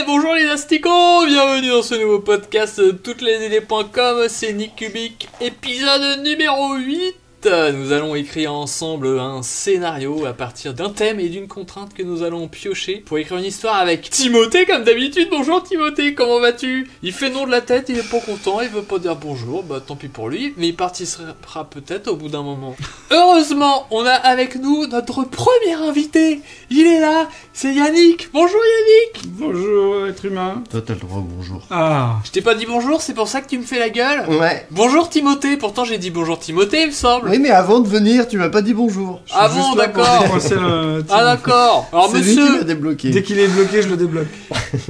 Bonjour les asticots, bienvenue dans ce nouveau podcast de toutes-les-idées.com, c'est Nick Kubik, épisode numéro 8. Nous allons écrire ensemble un scénario à partir d'un thème et d'une contrainte que nous allons piocher pour écrire une histoire avec Timothée comme d'habitude. Bonjour Timothée, comment vas-tu? Il fait non de la tête, il est pas content, il veut pas dire bonjour, bah tant pis pour lui, mais il participera peut-être au bout d'un moment. Heureusement, on a avec nous notre premier invité, il est là, c'est Yannick. Bonjour Yannick. Bonjour être humain. Toi t'as le droit au bonjour. Ah. Je t'ai pas dit bonjour, c'est pour ça que tu me fais la gueule? Ouais. Bonjour Timothée, pourtant j'ai dit bonjour Timothée il me semble. Oui mais avant de venir tu m'as pas dit bonjour. Ah bon, d'accord. Ah d'accord. Alors c'est lui qui monsieur, m'a débloqué. Dès qu'il est bloqué, je le débloque.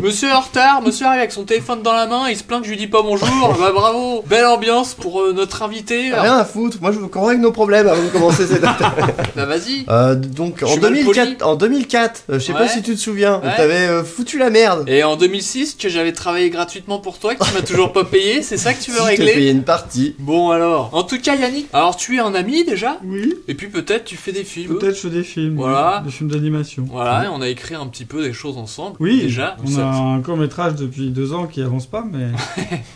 monsieur est en retard, monsieur arrive avec son téléphone dans la main, il se plaint que je lui dis pas bonjour. Bah bravo, belle ambiance pour notre invité. Alors, Rien à foutre, moi je veux qu'on règle nos problèmes avant de commencer cette bah vas-y. Donc Je en suis mal poli. 2004, je sais Ouais. pas si tu te souviens, Ouais. t'avais foutu la merde. Et en 2006, que j'avais travaillé gratuitement pour toi, que tu m'as toujours pas payé, c'est ça que tu veux Si, je t'ai régler? payé une partie. Bon alors, en tout cas Yannick, alors tu es un ami déjà, Oui. et puis peut-être tu fais des films. Peut-être je fais des films. Voilà. Oui, des films d'animation. Voilà, et on a écrit un petit peu des choses ensemble. Oui. Déjà. On a un court métrage depuis 2 ans qui avance pas, mais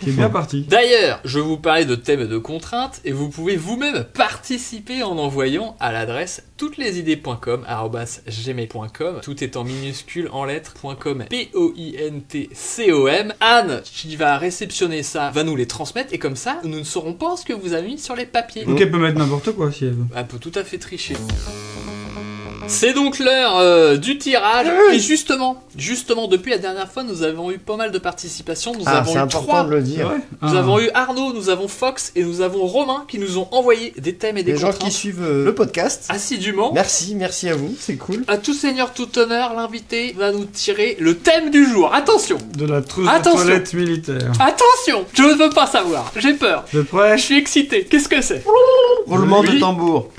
qui est bien parti. D'ailleurs, je vais vous parler de thèmes et de contraintes, et vous pouvez vous-même participer en envoyant à l'adresse touteslesidées.com, @gmail.com, tout est en minuscule, en lettres, .com, POINTCOM. Anne, qui va réceptionner ça, va nous les transmettre, et comme ça, nous ne saurons pas ce que vous avez mis sur les papiers. Donc elle peut mettre n'importe quoi si elle veut. Elle peut tout à fait tricher. C'est donc l'heure du tirage. Et justement, depuis la dernière fois, nous avons eu pas mal de participation. Nous Ah avons c'est eu important 3. de le C'est dire. vrai. Nous avons eu Arnaud, nous avons Fox et nous avons Romain qui nous ont envoyé des thèmes et des Les gens contraintes qui suivent le podcast, assidûment. merci à vous, c'est cool. À tout seigneur, tout honneur, l'invité va nous tirer le thème du jour. Attention, De la trousse de Attention. toilette militaire. attention, je ne veux pas savoir, j'ai peur. T'es prêt? Je suis excité. Qu'est-ce que c'est? Roulement Oui. de tambour.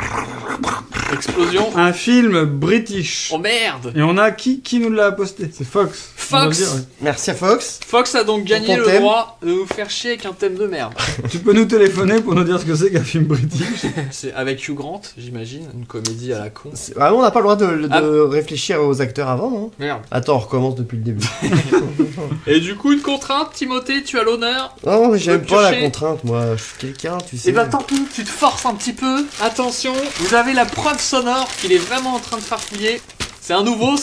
Explosion. Un film british. Oh merde. Et on a qui nous l'a posté? C'est Fox. On va Fox. le dire, ouais. Merci à Fox. Fox a donc gagné ton le thème. droit de nous faire chier avec un thème de merde. Tu peux nous téléphoner pour nous dire ce que c'est qu'un film british. C'est avec Hugh Grant, j'imagine, une comédie à la con. Ah on n'a pas le droit de Ah. réfléchir aux acteurs avant, non? Merde. Attends, on recommence depuis le début. Et du coup, une contrainte, Timothée, tu as l'honneur. Non mais j'aime peux pas la piocher. contrainte, moi. Je suis quelqu'un, tu sais. Et bah tant pis, tu te forces un petit peu. Attention, vous avez la preuve sonore qu'il est vraiment en train de farfouiller. C'est un nouveau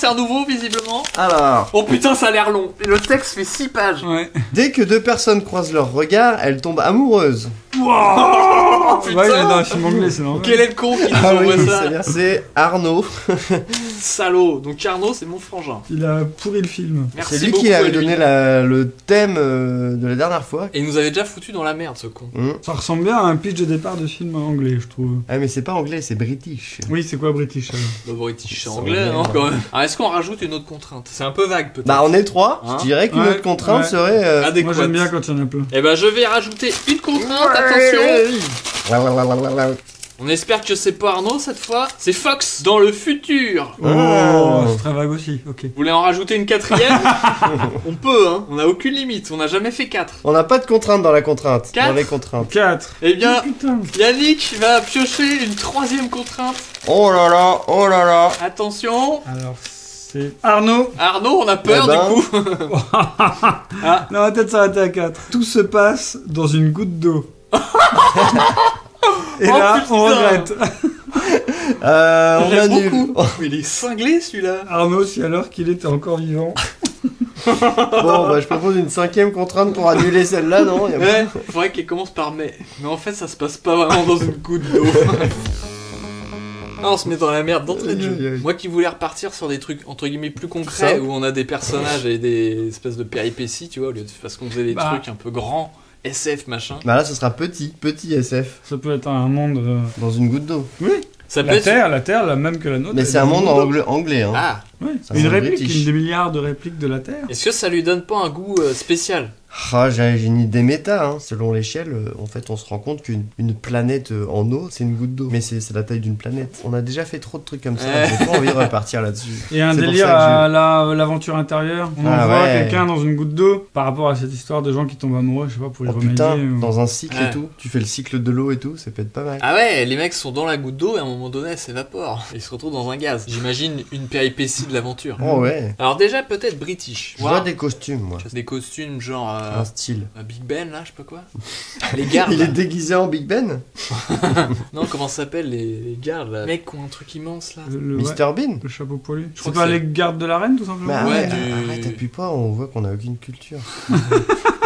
visiblement. Alors, Oh putain, ça a l'air long. Le texte fait 6 pages. Ouais. dès que deux personnes croisent leur regard, elles tombent amoureuses. Oh putain. Ouais, il est dans un film anglais, c'est normal. Quel est le con qui nous Ah oui, envoie ça? c'est-à-dire c'est Arnaud. Salaud. Donc Arnaud, c'est mon frangin. Il a pourri le film. Merci C'est lui beaucoup qui à avait lui. donné le thème de la dernière fois. Et il nous avait déjà foutu dans la merde, ce con. Ça ressemble bien à un pitch de départ de film anglais, je trouve. Ah mais c'est pas anglais, c'est british. Oui, c'est quoi British alors? Le British, c'est C'est anglais, anglais, non, ouais. quand même. Alors, est-ce qu'on rajoute une autre contrainte? C'est un peu vague, peut-être. Bah on est trois, Hein je dirais qu'une Ouais, autre contrainte ouais. serait... Adéquate. Moi j'aime bien quand il y en a plein. Eh ben, je vais rajouter une contrainte, attention. On espère que c'est pas Arnaud cette fois. C'est Fox dans le futur. Oh, c'est très vague aussi, ok. Vous voulez en rajouter une quatrième? On peut, hein. On a aucune limite. On n'a jamais fait 4. On n'a pas de contrainte dans la contrainte. Quatre Dans les contraintes. 4. Eh bien, Putain. Yannick va piocher une troisième contrainte. Oh là là. Attention. Alors c'est Arnaud. Arnaud, on a peur Eh ben. du coup. Ah. Non, on va peut-être s'arrêter à 4. Tout se passe dans une goutte d'eau. Et Oh, là, putain. on regrette. On J'aime annule. beaucoup. Mais il est cinglé celui-là. Arnaud, si alors qu'il était encore vivant. Bon bah je propose une cinquième contrainte pour annuler celle-là, non? Y a pas- Ouais, faudrait qu'elle commence par mais. Mais en fait, ça se passe pas vraiment dans une goutte d'eau. Ah, on se met dans la merde d'entrée de jeu. Moi qui voulais repartir sur des trucs entre guillemets plus concrets Ça. où on a des personnages et des espèces de péripéties, tu vois, au lieu de parce qu'on faisait des Bah. trucs un peu grands, SF machin. Bah là ce sera petit SF. Ça peut être un monde. Dans une goutte d'eau. Ça peut La être. Terre, la même que la nôtre. Mais elle c'est est un dans monde une goutte d'eau. anglais, hein. Ah, Ouais. Ça Une semble réplique, british. une des milliards de répliques de la Terre. est-ce que ça lui donne pas un goût spécial? Ah, j'ai une idée méta, hein. Selon l'échelle, en fait, on se rend compte qu'une planète en eau, c'est une goutte d'eau. Mais c'est la taille d'une planète. On a déjà fait trop de trucs comme ça, j'ai pas envie de repartir là-dessus. Et un C'est pour délire ça que à l'aventure intérieure. On envoie quelqu'un dans une goutte d'eau par rapport à cette histoire de gens qui tombent amoureux, je sais pas, pour y remédier. Putain, ou... dans un cycle et tout. Tu fais le cycle de l'eau et tout, ça peut être pas mal. Ah ouais, les mecs sont dans la goutte d'eau et à un moment donné, elle s'évapore. Ils se retrouvent dans un gaz. J'imagine une péripétie de l'aventure. Oh ouais. Alors déjà, peut-être british. Je vois des costumes, moi. Des costumes genre... Un style. Big Ben, là, je sais pas quoi. Les gardes. Il est déguisé en Big Ben. Non, comment ça s'appelle les gardes, là. Les mecs qui ont un truc immense, là. Mr Bean. Le chapeau poilu. Je crois C'est pas que les gardes de la reine, tout simplement. Bah Ouais, arrête, appuie pas, on voit qu'on a aucune culture.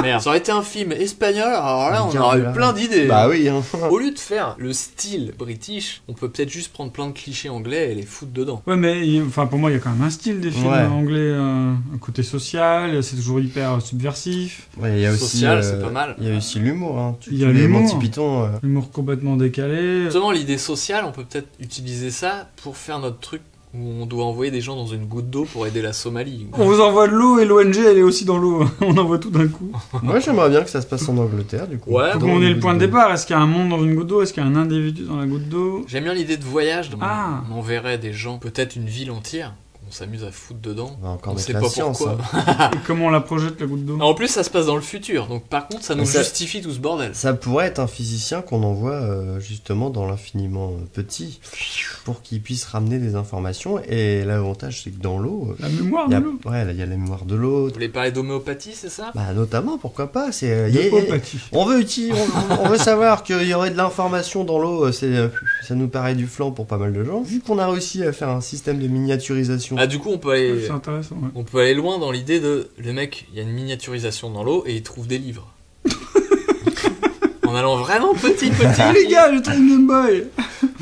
Merde, ça aurait été un film espagnol, alors là, Les on gardes aurait de eu la plein reine. d'idées. Bah oui, hein. Au lieu de faire le style british, on peut peut-être juste prendre plein de clichés anglais et les foutre dedans. Ouais, mais pour moi, il y a quand même un style des films anglais, un côté social, c'est toujours hyper subversif. Ouais, il y a aussi Social, c'est pas mal. Il y a aussi l'humour, hein. Il y a l'humour. Monty Python. L'humour complètement décalé. Justement, l'idée sociale, on peut peut-être utiliser ça pour faire notre truc où on doit envoyer des gens dans une goutte d'eau pour aider la Somalie. On vous envoie de l'eau et l'ONG elle est aussi dans l'eau. On envoie tout d'un coup. Moi j'aimerais bien que ça se passe en Angleterre du coup. Ouais, Faut qu'on ait le point de départ. Est-ce qu'il y a un monde dans une goutte d'eau? Est-ce qu'il y a un individu dans la goutte d'eau? J'aime bien l'idée de voyage. Donc Ah. on enverrait des gens, peut-être une ville entière. On s'amuse à foutre dedans. On va encore On mettre sait la pas science, pourquoi. hein. Et comment on la projette la goutte d'eau? En plus, ça se passe dans le futur. Donc par contre, ça nous Ça- justifie tout ce bordel. Ça pourrait être un physicien qu'on envoie justement dans l'infiniment petit pour qu'il puisse ramener des informations. Et l'avantage c'est que dans l'eau, La mémoire il y de a, l'eau. ouais, là, il y a la mémoire de l'eau. Vous voulez parler d'homéopathie, c'est ça? Bah notamment, pourquoi pas. C'est L'homéopathie. on veut savoir qu'il y aurait de l'information dans l'eau. Ça nous paraît du flan pour pas mal de gens. Vu qu'on a réussi à faire un système de miniaturisation. Ah, du coup, on peut aller. C'est intéressant, ouais. On peut aller loin dans l'idée de le mec, il y a une miniaturisation dans l'eau et il trouve des livres. En allant vraiment petit. Les gars, j'ai trouvé une Game Boy.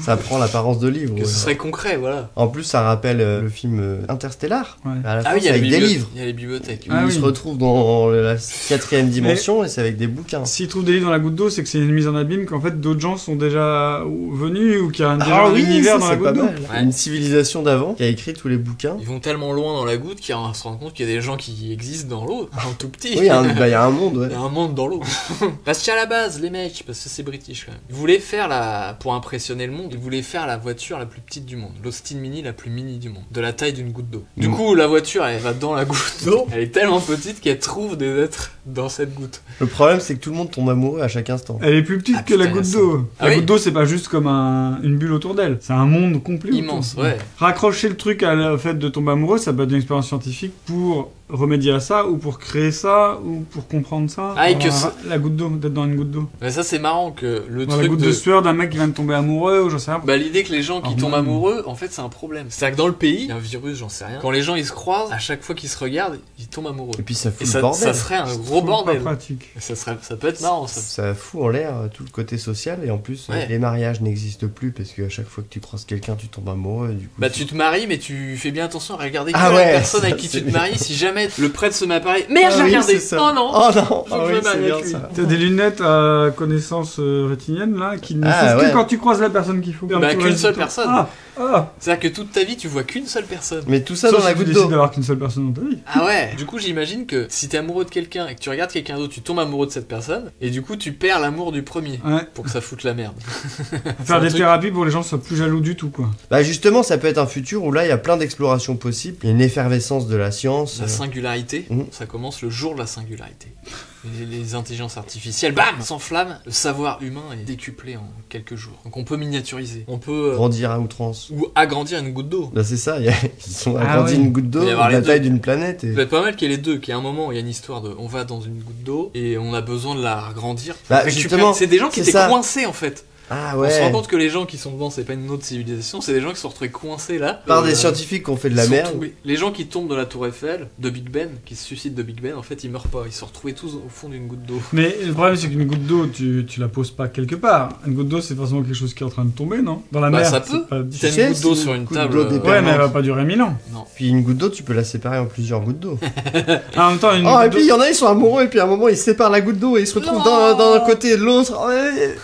Ça prend l'apparence de livre. Que ouais. ce serait concret, voilà. En plus, ça rappelle le film Interstellar. Ouais. À la fin, Ah oui, c'est avec des livres. il y a les bibliothèques. Ah Il oui. se retrouve dans la 4ème dimension et c'est avec des bouquins. S'il trouve des livres dans la goutte d'eau, c'est que c'est une mise en abîme, qu'en fait d'autres gens sont déjà venus ou qu'il y a déjà un univers dans la goutte d'eau. Ouais. Une civilisation d'avant qui a écrit tous les bouquins. Ils vont tellement loin dans la goutte qu'ils se rendent compte qu'il y a des gens qui existent dans l'eau, un tout petit. Oui, il y a un monde, ouais. Il y a un monde dans l'eau. Restez à la base, les mecs, parce que c'est british quand même. Ils voulaient faire pour impressionner le monde, ils voulaient faire la voiture la plus petite du monde. L'Austin Mini la plus mini du monde. De la taille d'une goutte d'eau. Du coup, la voiture, elle va dans la goutte d'eau. Elle est tellement petite qu'elle trouve des êtres dans cette goutte. Le problème, c'est que tout le monde tombe amoureux à chaque instant. Elle est plus petite Ah, que la putain, goutte ça. d'eau. Ah La oui. goutte d'eau, c'est pas juste comme une bulle autour d'elle. C'est un monde complet. Immense, autour. ouais. Raccrocher le truc au fait de tomber amoureux, ça peut être une expérience scientifique pour remédier à ça, ou pour créer ça, ou pour comprendre ça. Ah, et Voilà, que la goutte d'eau, d'être dans une goutte d'eau. Mais ça, c'est marrant que le Dans la truc goutte de sueur d'un mec qui vient de tomber amoureux, ou j'en sais rien. Bah, l'idée que les gens qui Ah, tombent ouais. amoureux, en fait, c'est un problème. C'est-à-dire que dans le pays, il y a un virus, j'en sais rien. Quand les gens ils se croisent, à chaque fois qu'ils se regardent, ils tombent amoureux. Et puis ça fout Et le ça bordel. serait un gros Pas bordel. pratique. Et ça peut être marrant, ça. Ça fout en l'air tout le côté social et en plus Ouais. les mariages n'existent plus parce qu'à chaque fois que tu croises quelqu'un tu tombes amoureux du coup. Bah, tu te maries, mais tu fais bien attention à regarder Ah que ouais, la personne avec ça, qui c'est tu te bien. maries. Si jamais le prêtre se met à parler, merde, Ah j'ai oui, regardé. c'est ça. Oh non. Oh non, Faut ah que je oui, me marie c'est bien avec lui. ça. T'as des lunettes à connaissance rétinienne là qui ne Ah, servent ouais. que quand tu croises la personne qu'il faut. Bah, Tout le qu'une reste seule du temps. personne. Ah, C'est-à-dire que toute ta vie, tu vois qu'une seule personne. Mais tout ça Sauf dans la si tu goutte décides d'eau. d'avoir qu'une seule personne dans ta vie. Ah ouais. Du coup, j'imagine que si t'es amoureux de quelqu'un et que tu regardes quelqu'un d'autre, tu tombes amoureux de cette personne et du coup, tu perds l'amour du premier Ouais. pour que ça foute la merde. Faire un des truc- thérapies pour que les gens soient plus jaloux du tout quoi. Bah justement ça peut être un futur où là il y a plein d'explorations possibles. Il y a une effervescence de la science. La singularité, Mhm. ça commence le jour de la singularité. Les intelligences artificielles, bam, s'enflamment. Le savoir humain est décuplé en quelques jours. Donc on peut miniaturiser, on peut Grandir à outrance. ou agrandir une goutte d'eau. Bah c'est ça, ils ont Ah agrandi ouais. une goutte d'eau Il peut y de avoir la les taille deux. d'une planète. Et... Ça peut être pas mal qu'il y ait les deux, qu'il y ait un moment où il y a une histoire de on va dans une goutte d'eau et on a besoin de la agrandir. Bah, Récupérer- justement, c'est des gens qui c'est étaient ça. coincés en fait. Ah On se rend ouais. compte que les gens qui sont dedans, c'est pas une autre civilisation, c'est des gens qui se sont retrouvés coincés là. Par des scientifiques qui ont fait de la Ils sont merde. tombés. Les gens qui tombent de la tour Eiffel, de Big Ben, qui se suicident de Big Ben, en fait ils meurent pas, ils se sont retrouvés tous au fond d'une goutte d'eau. Mais le problème c'est qu'une goutte d'eau tu la poses pas quelque part. Une goutte d'eau c'est forcément quelque chose qui est en train de tomber non? Dans la Bah, mer. ça c'est peut. pas- Si t'as sais, une goutte d'eau c'est sur une une goutte table. d'eau Ouais mais elle va permanente. pas durer 1000 ans. Non. Puis une goutte d'eau tu peux la séparer en plusieurs gouttes d'eau. En même temps une Oh et goutte puis il y en a ils sont amoureux et puis à un moment ils séparent la goutte d'eau et ils se retrouvent Non. d'un côté et de l'autre. Ouais.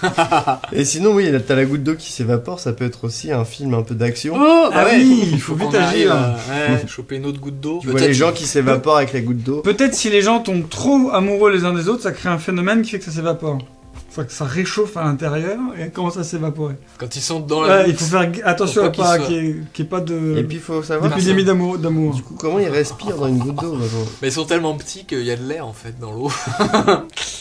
Et sinon, oui, t'as la goutte d'eau qui s'évapore, ça peut être aussi un film un peu d'action. Oh, bah Ah ouais, oui, il faut vite qu'on arrive agir. à choper une autre goutte d'eau. Tu vois les gens qui s'évaporent avec la goutte d'eau. Peut-être si les gens tombent trop amoureux les uns des autres, ça crée un phénomène qui fait que ça s'évapore. Faut que ça réchauffe à l'intérieur et elle commence à s'évaporer. Quand ils sont dans la Ouais, il goutte. faut faire attention Faut à pas pas qu'ils qu'il y ait pas Et puis, il faut savoir. d'épidémie d'amour. Du coup, comment ils respirent dans une goutte d'eau genre Mais ils sont tellement petits qu'il y a de l'air en fait dans l'eau.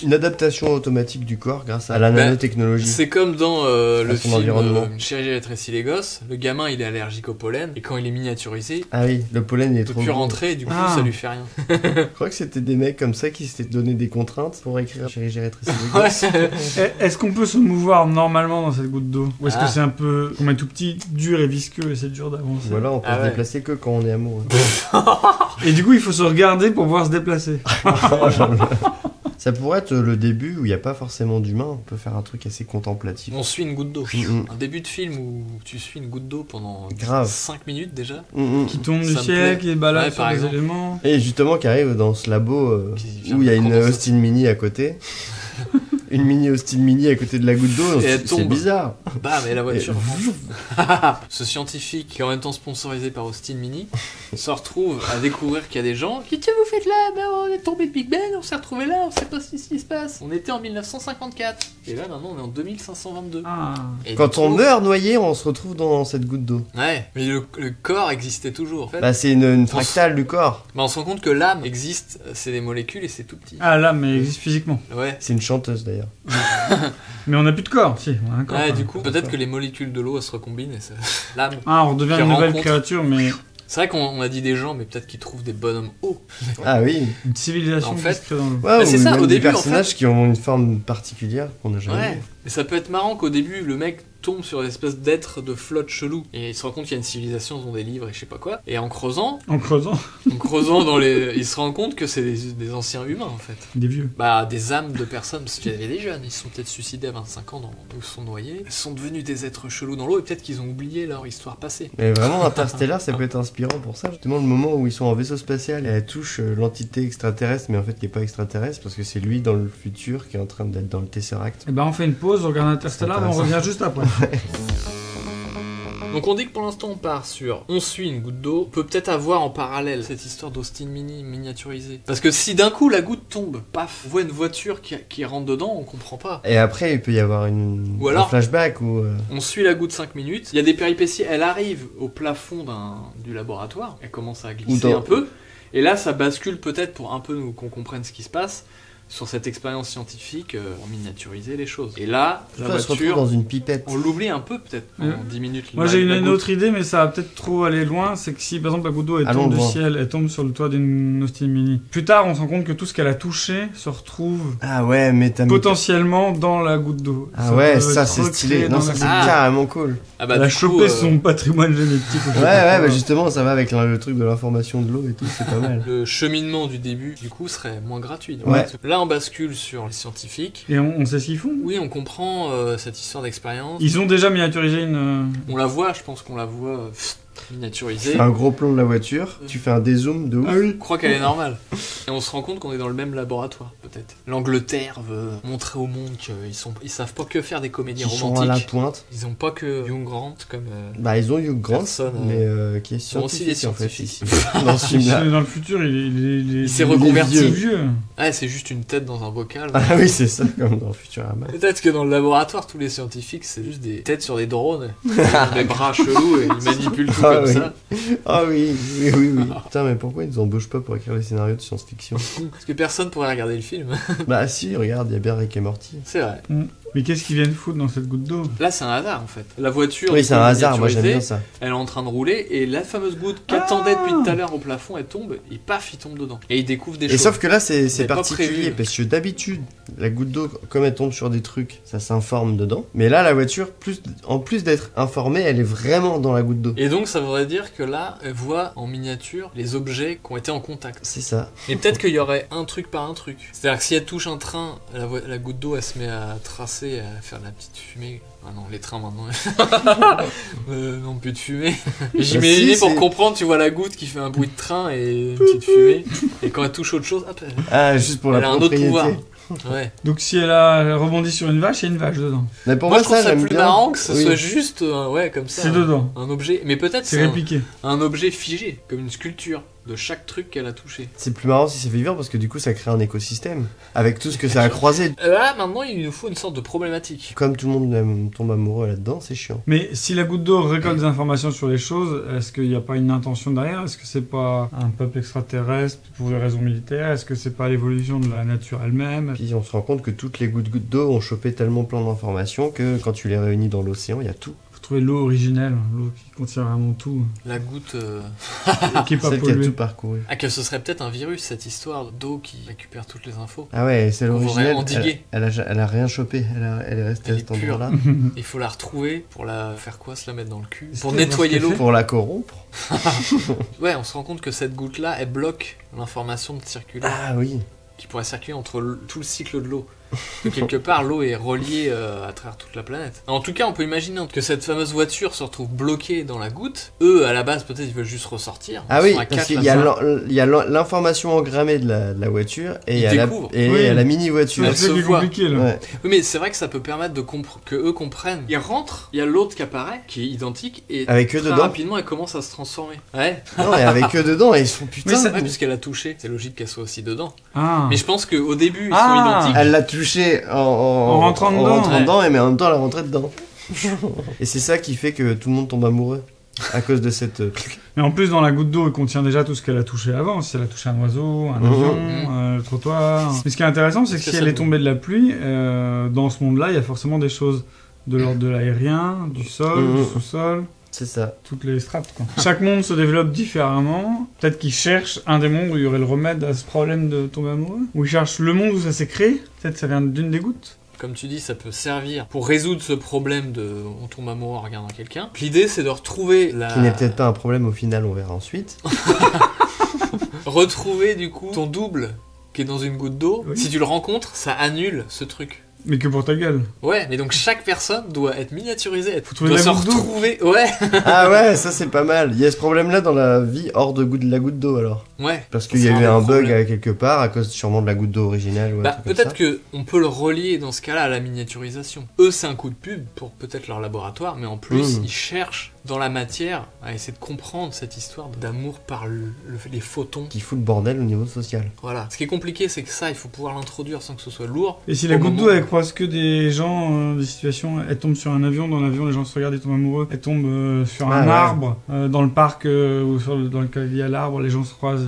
Une adaptation automatique du corps grâce à la Bah, nanotechnologie. C'est comme dans le son film environnement. Chérie rétrécit les gosses. Le gamin il est allergique au pollen et quand il est miniaturisé, Ah oui, le pollen il est il peut trop plus gros. rentrer et du coup Ah. ça lui fait rien. Je crois que c'était des mecs comme ça qui s'étaient donné des contraintes pour écrire Chérie, j'ai rétréci les gosses. Ouais. Est-ce qu'on peut se mouvoir normalement dans cette goutte d'eau? Ou est-ce Ah. que c'est un peu, comme un tout petit, dur et visqueux et c'est dur d'avancer? Ou alors on peut Ah se ouais. déplacer que quand on est amoureux. Et du coup, il faut se regarder pour pouvoir se déplacer. Ça pourrait être le début où il n'y a pas forcément d'humain. On peut faire un truc assez contemplatif. On suit une goutte d'eau. Mhm. Un début de film où tu suis une goutte d'eau pendant Grave. 5 minutes déjà. Mhm. Qui tombe du Ça me ciel, plaît. qui balade Ouais, sur par des exemple. éléments. Et justement qui arrive dans ce labo Qui vient où il y a de une condenser. Austin Mini à côté. Une mini Austin Mini à côté de la goutte d'eau. Et elle C'est tombe. bizarre. Bam, et la voiture. Et- Ce scientifique, qui est en même temps sponsorisé par Austin Mini, se retrouve à découvrir qu'il y a des gens. Qu'est-ce que vous faites là? Ben, on est tombé de Big Ben, on s'est retrouvé là, on sait pas ce qui se passe. On était en 1954. Et là, maintenant, on est en 2522. Ah. Et Quand du on coup- meurt noyé, on se retrouve dans cette goutte d'eau. Ouais, mais le corps existait toujours. En fait. Bah c'est une fractale du corps. Mais on se rend compte que l'âme existe, c'est des molécules et c'est tout petit. Ah là, mais il existe physiquement. Ouais. C'est une chanteuse d'ailleurs. Mais on n'a plus de corps, si, on a un corps. Ouais, quand du même. coup, peut-être que les molécules de l'eau elles se recombinent et ça... l'âme. Ah, on redevient qui une nouvelle rencontre- créature, mais C'est vrai qu'on a dit des gens, mais peut-être qu'ils trouvent des bonhommes hauts. Ah oui. une civilisation En qui fait- se crée dans l'eau. Ouais, Mais c'est ou ça, même au des début, en personnages qui ont une forme particulière qu'on n'a jamais Ouais. vue. Mais ça peut être marrant qu'au début, le mec tombe sur une espèce d'être de flotte chelou. Et il se rend compte qu'il y a une civilisation, ils ont des livres et je sais pas quoi. Et en creusant En creusant, dans les... il se rend compte que c'est des anciens humains en fait. des vieux. Bah, des âmes de personnes, parce qu'il y avait des jeunes, ils se sont peut-être suicidés à 25 ans, ils se sont noyés. Ils sont devenus des êtres chelous dans l'eau et peut-être qu'ils ont oublié leur histoire passée. Mais vraiment, Interstellar, ça peut être inspirant pour ça. Justement, le moment où ils sont en vaisseau spatial et elle touche l'entité extraterrestre, mais en fait qui est pas extraterrestre, parce que c'est lui dans le futur qui est en train d'être dans le Tesseract. Et ben on fait une pause, on regarde Interstellar et on Intéressant. revient juste après. Donc on dit que pour l'instant on part sur on suit une goutte d'eau, on peut peut-être avoir en parallèle cette histoire d'Austin Mini miniaturisée. Parce que si d'un coup la goutte tombe, paf, on voit une voiture qui rentre dedans, on comprend pas. Et après, il peut y avoir Ou alors- un flashback où. On suit la goutte 5 minutes, il y a des péripéties, elle arrive au plafond du laboratoire, elle commence à glisser Ou dans- un peu, et là ça bascule peut-être pour un peu qu'on comprenne ce qui se passe sur cette expérience scientifique pour miniaturiser les choses. Et là, la elle se retrouve voiture, dans une pipette. on l'oublie un peu peut-être pendant 10 minutes. Moi j'ai une autre idée, mais ça va peut-être trop aller loin. C'est que si par exemple la goutte d'eau elle Allons tombe du loin. ciel, elle tombe sur le toit d'une Austin Mini. Plus tard, on se rend compte que tout ce qu'elle a touché se retrouve Ah ouais, mais t'as mis. potentiellement dans la goutte d'eau. Ah ouais, peut ça être c'est recréé stylé. dans Non, ça la c'est goutte d'eau. carrément cool. Ah bah, Elle a du coup, chopé son patrimoine génétique. Ouais, ouais, bah justement, ça va avec le truc de l'information de l'eau et tout, c'est pas mal. le cheminement du début, du coup, serait moins gratuit. Donc, Ouais. là, on bascule sur les scientifiques. Et on sait ce qu'ils font. Oui, on comprend cette histoire d'expérience. Ils ont déjà miniaturisé une. On la voit, je pense qu'on la voit miniaturisée. Tu fais un gros plan de la voiture, tu fais un dézoom de ouf. Ah oui. Je crois qu'elle est normale. Et on se rend compte qu'on est dans le même laboratoire, peut-être. L'Angleterre veut montrer au monde qu'ils savent pas que faire des comédies Qui sont à la romantiques. pointe. Ils ont pas que Hugh Grant comme. Bah, ils ont Hugh Grant, Personne, mais qui est Ils ont aussi des scientifique en fait. scientifiques. ici. Dans ce Il film-là. est dans le futur, Il s'est est reconverti. vieux. Ouais, c'est juste une tête dans un bocal. Ah oui, c'est ça, comme dans Futurama. Peut-être que dans le laboratoire, tous les scientifiques, c'est juste des têtes sur des drones, des bras chelous et ils manipulent tout Ah comme oui. ça. Ah oui, oui, oui, oui. Putain, mais pourquoi ils nous embauchent pas pour écrire des scénarios de science-fiction? Parce que personne pourrait regarder le film. Bah si, regarde, il y a bien Rick et Morty. C'est vrai. Mais qu'est-ce qu'ils viennent foutre dans cette goutte d'eau? Là, c'est un hasard en fait. La voiture, Oui, c'est un hasard, moi j'aime miniaturisée, bien ça. elle est en train de rouler et la fameuse goutte qu'attendait depuis tout à l'heure au plafond, elle tombe et paf, il tombe dedans. Et il découvre des Et choses. sauf que là, c'est J'avais pas particulier, prévu. parce que d'habitude, la goutte d'eau, comme elle tombe sur des trucs, ça s'informe dedans. Mais là, la voiture, en plus d'être informée, elle est vraiment dans la goutte d'eau. Et donc, ça voudrait dire que là, elle voit en miniature les objets qui ont été en contact. C'est ça. Et peut-être qu'il y aurait un truc par un truc. C'est-à-dire que si elle touche un train, la goutte d'eau, elle se met à tracer, à faire de la petite fumée. Ah non, les trains maintenant. Non, plus de fumée. J'imaginais si, pour c'est- comprendre, tu vois la goutte qui fait un bruit de train et une petite fumée. Et quand elle touche autre chose, hop, Ah, juste pour elle la a un autre propriété. pouvoir. Ouais. Donc si elle rebondit sur une vache, il y a une vache dedans. Mais pour Moi, moi, je trouve ça j'aime plus bien. marrant que ce Oui. soit juste, ouais, comme ça. C'est dedans. Un objet, mais peut-être C'est c'est répliqué. un objet figé, comme une sculpture de chaque truc qu'elle a touché. C'est plus marrant si c'est vivant parce que du coup, ça crée un écosystème avec tout ce que ça a croisé. Là, maintenant, il nous faut une sorte de problématique. Comme tout le monde tombe amoureux là-dedans, c'est chiant. Mais si la goutte d'eau récolte des informations sur les choses, est-ce qu'il n'y a pas une intention derrière? Est-ce que c'est pas un peuple extraterrestre pour des raisons militaires? Est-ce que c'est pas l'évolution de la nature elle-même? Puis on se rend compte que toutes les gouttes d'eau ont chopé tellement plein d'informations que quand tu les réunis dans l'océan, il y a tout. Faut trouver l'eau originelle, l'eau qui contient vraiment tout, La goutte. et qui est pas Celle qui a polluée. tout parcouru. Ah, que ce serait peut-être un virus, cette histoire d'eau qui récupère toutes les infos. Ah ouais, c'est On va l'original. endiguer. Elle a rien chopé. Elle est restée Elle à est cet endroit-là. Il faut la retrouver pour la faire quoi? Se la mettre dans le cul? Est-ce Pour qu'elle voit nettoyer ce qu'elle l'eau? fait Pour la corrompre. Ouais, on se rend compte que cette goutte-là, elle bloque l'information de circuler, Ah oui. qui pourrait circuler entre tout le cycle de l'eau. Que quelque part, l'eau est reliée à travers toute la planète. En tout cas, on peut imaginer que cette fameuse voiture se retrouve bloquée dans la goutte. Eux, à la base, peut-être ils veulent juste ressortir. Ah Ils oui, sont à parce quatre, qu'il là, y a ça. il y a l'information engrammée de la voiture et il y a la, découvrent. et Oui. il y a la mini-voiture. C'est ça se qui est voit. compliqué, là. Ouais. Oui, mais c'est vrai que ça peut permettre que eux comprennent. Ils rentrent, il y a l'autre qui apparaît, qui est identique, et Avec eux très dedans. rapidement, elle commence à se transformer. Ouais, Non, et avec eux dedans, et ils sont putain. Mais ça- ouais puisqu'elle a touché, c'est logique qu'elle soit aussi dedans. Ah. Mais je pense qu'au début, ils sont Ah. identiques. Elle l'a touché en rentrant dedans. Ouais. dedans, mais en même temps, elle est rentrée dedans. Et c'est ça qui fait que tout le monde tombe amoureux. À cause de cette. Mais en plus, dans la goutte d'eau, elle contient déjà tout ce qu'elle a touché avant. Si elle a touché un oiseau, un avion, le trottoir. Mais ce qui est intéressant, c'est que Est-ce si que elle ça est tombée de la pluie, dans ce monde-là, il y a forcément des choses de l'ordre de l'aérien, du sol, du sous-sol, C'est ça. toutes les strates, quoi. Chaque monde se développe différemment. Peut-être qu'ils cherchent un des mondes où il y aurait le remède à ce problème de tomber amoureux. Ou ils cherchent le monde où ça s'est créé. Peut-être ça vient d'une des gouttes. Comme tu dis, ça peut servir pour résoudre ce problème de on tombe amoureux en regardant quelqu'un. L'idée, c'est de retrouver la... Qui n'est peut-être pas un problème au final, on verra ensuite. Retrouver du coup ton double qui est dans une goutte d'eau. Oui. Si tu le rencontres, ça annule ce truc. Mais que pour ta gueule. Ouais, mais donc chaque personne doit être miniaturisée, Faut trouver doit se la goutte d'eau. retrouver. Ouais, Ah ouais, ça c'est pas mal. Il y a ce problème-là dans la vie hors de la goutte d'eau alors. ouais. Parce qu'il y C'est a eu un un problème. bug à quelque part à cause sûrement de la goutte d'eau originale. Ou un Bah, truc comme peut-être ça. que on peut le relier dans ce cas-là à la miniaturisation. Eux, c'est un coup de pub pour peut-être leur laboratoire, mais en plus, ils cherchent dans la matière à essayer de comprendre cette histoire d'amour par les photons. Qui fout le bordel au niveau social. Voilà. Ce qui est compliqué, c'est que ça, il faut pouvoir l'introduire sans que ce soit lourd. Et si la Au goutte moment d'eau, où- elle croise que des gens, des situations, elle tombe sur un avion, dans l'avion, les gens se regardent, ils tombent amoureux. Elle tombe sur un Ah ouais. arbre, dans le parc dans lequel il y a l'arbre, les gens se croisent,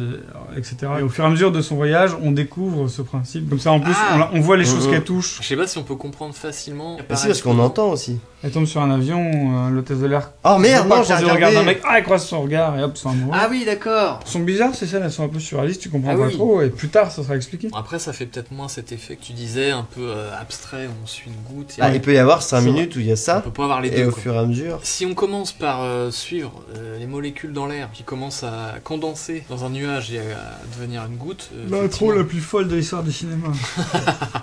etc. Et au fur et à mesure de son voyage, on découvre ce principe. Comme ça, en plus, Ah. on voit les choses Mhm. qu'elle touche. Je sais pas si on peut comprendre facilement. Mais si, parce qu'on entend aussi. Elle tombe sur un avion, l'hôtesse de l'air. Oh merde, veut pas non, j'ai croiser le regard d'un regardé. mec, elle croise son regard, et hop, c'est amoureux. Ah oui, d'accord. Elles sont bizarres, ces scènes, elles sont un peu surréalistes, tu comprends Ah pas oui. trop, et plus tard, ça sera expliqué. Après, ça fait peut-être moins cet effet que tu disais, un peu abstrait, où on suit une goutte. Et Ah, il peut y avoir 5 C'est vrai. minutes où il y a on ça, peut pas avoir les et deux. au quoi. fur et à mesure. Si on commence par suivre les molécules dans l'air qui commencent à condenser dans un nuage et à devenir une goutte, L'intro effectivement- la plus folle de l'histoire du cinéma.